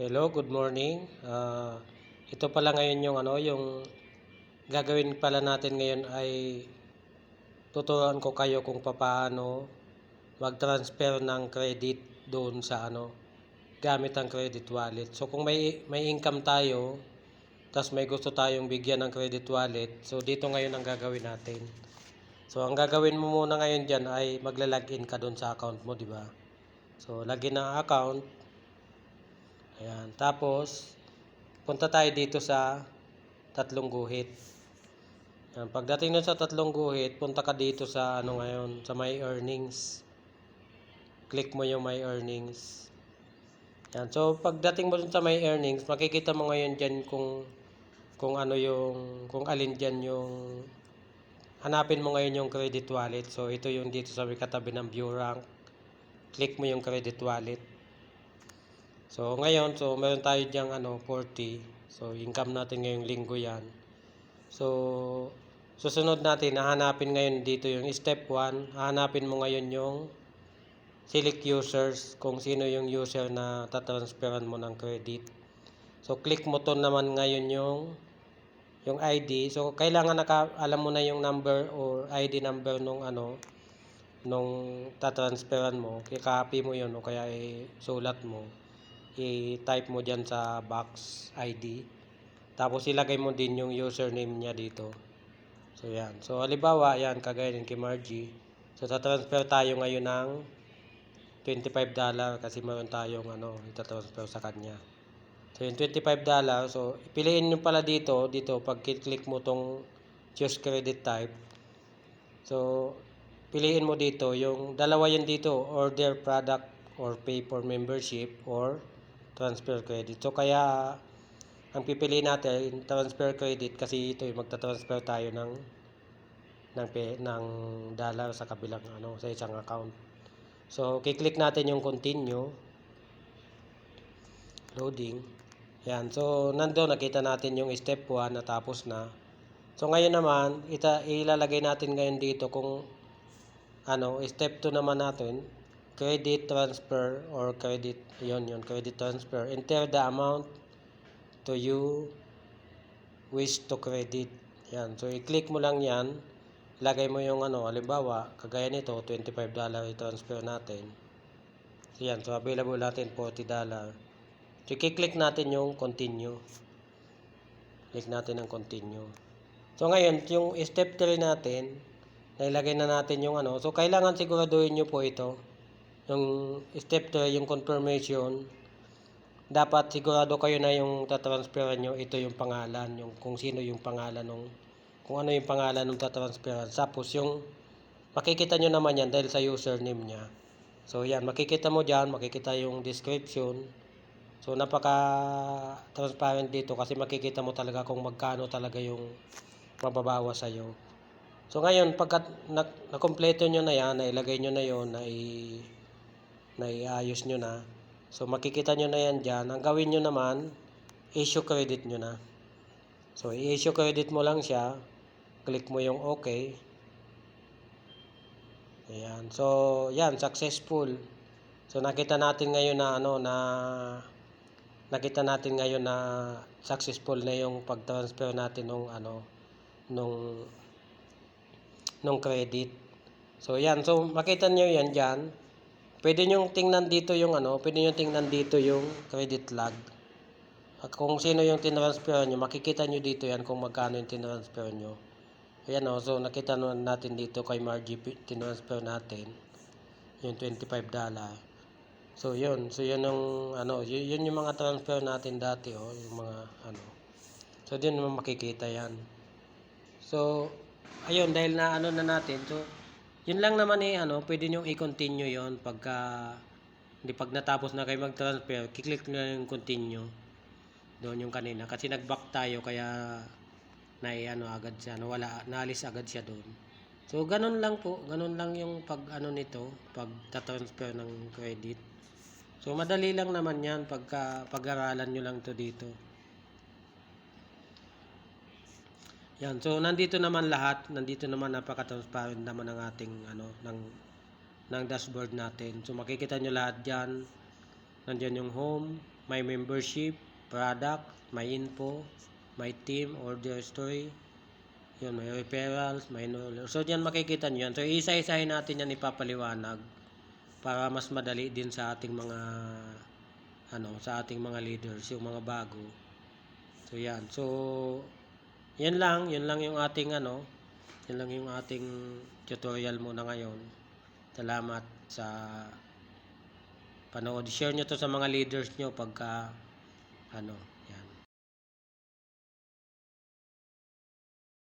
Hello, good morning. Ito pala ngayon yung yung gagawin pala natin ngayon ay tuturuan ko kayo kung paano mag-transfer ng credit doon sa gamit ang credit wallet. So kung may income tayo, tas may gusto tayong bigyan ng credit wallet, so dito ngayon ang gagawin natin. So ang gagawin mo muna ngayon diyan ay magla-login ka doon sa account mo, di ba? So login ng account. Ayan, tapos punta tayo dito sa tatlong guhit. Yan. Pagdating nun sa tatlong guhit, punta ka dito sa ngayon, sa my earnings. Click mo yung my earnings. Yan. So pagdating mo dun sa my earnings, makikita mo ngayon diyan kung alin diyan yung hanapin mo ngayon yung credit wallet. So ito yung dito sa may katabi ng view rank. Click mo yung credit wallet. So ngayon, so meron tayo diyang 40. So income natin ngayong linggo yan. So susunod natin, hahanapin ngayon dito yung step 1. Hahanapin mo ngayon yung select users, kung sino yung user na tatransferan mo ng credit. So click mo to naman ngayon yung ID. So kailangan alam mo na yung number or ID number nung tatransferan mo. I-copy mo yun o kaya isulat mo. I-type mo dyan sa box ID. Tapos ilagay mo din yung username niya dito. So yan. So halimbawa, yan kagaya ng kay Margie. So tatransfer tayo ngayon ng $25 kasi meron tayong itatransfer sa kanya. So yung $25, so piliin nyo pala dito pag click mo tong choose credit type. So piliin mo dito yung dalawa yan dito, order product or pay for membership or transfer credit. So kaya ang pipiliin natin transfer credit kasi ito yung magta-transfer tayo ng dollar sa kabilang sa isang account. So kiklik natin yung continue. Loading. Yan. So nandoon nakita natin yung step 1 natapos na. So ngayon naman ilalagay natin ngayon dito kung step 2 naman natin credit transfer or credit yon credit transfer. Enter the amount to you wish to credit. Yan. So i-click mo lang yan. Ilagay mo yung halimbawa kagaya nito $25 i-transfer natin. So yan. So available natin $40. So i-click natin yung continue. Click natin ang continue. So ngayon yung step 3 natin nailagay na natin yung so kailangan siguraduhin nyo po ito yung step 3 yung confirmation, dapat sigurado kayo na yung tatransferan nyo ito yung pangalan, yung kung sino yung pangalan kung ano yung pangalan ng tatransferan. Tapos yung makikita nyo naman yan dahil sa username nya. So yan, makikita mo dyan, makikita yung description. So napaka transparent dito kasi makikita mo talaga kung magkano talaga yung mababawas sa'yo. So ngayon, pagka na-kompleto nyo na yan, nailagay nyo na yun, naiayos nyo na. So makikita nyo na yan dyan. Ang gawin nyo naman, issue credit nyo na. So i-issue credit mo lang siya. Click mo yung OK. Ayan. So yan, successful. So nakita natin ngayon na successful na yung pag-transfer natin nung credit. So yan, so makita niyo yan diyan. Pwede niyo tingnan dito yung credit log. At kung sino yung tinransfer niyo, makikita niyo dito yan kung magkano yung tinransfer niyo. Ayan so nakita natin dito kay Margie tinransfer natin yung $25. So yun yung yun yung mga transfer natin dati yung mga So din mo makikita yan. So ayun, dahil na na natin. So yun lang naman pwede niyo i-continue yon pag natapos na kayo mag-transfer, kiklik nyo yung continue. Doon yung kanina kasi nag-back tayo kaya agad siya, naalis agad siya doon. So ganun lang po, ganun lang yung pag nito, pag ta-transfer ng credit. So madali lang naman 'yan pag-aralan niyo lang to dito. Yan. So nandito naman lahat, napaka-transparent naman ng ating ng dashboard natin. So makikita nyo lahat diyan Nandiyan yung home, my membership, product, my info, my team, order history. Yun, may referrals, may enroller. So, diyan makikita nyo yan. So, isa-isahin natin yan ipapaliwanag para mas madali din sa ating mga sa ating mga leaders, yung mga bago. So, yan. So, yan lang yung ating yan lang yung ating tutorial muna ngayon. Salamat sa panood. Share nyo to sa mga leaders nyo pagka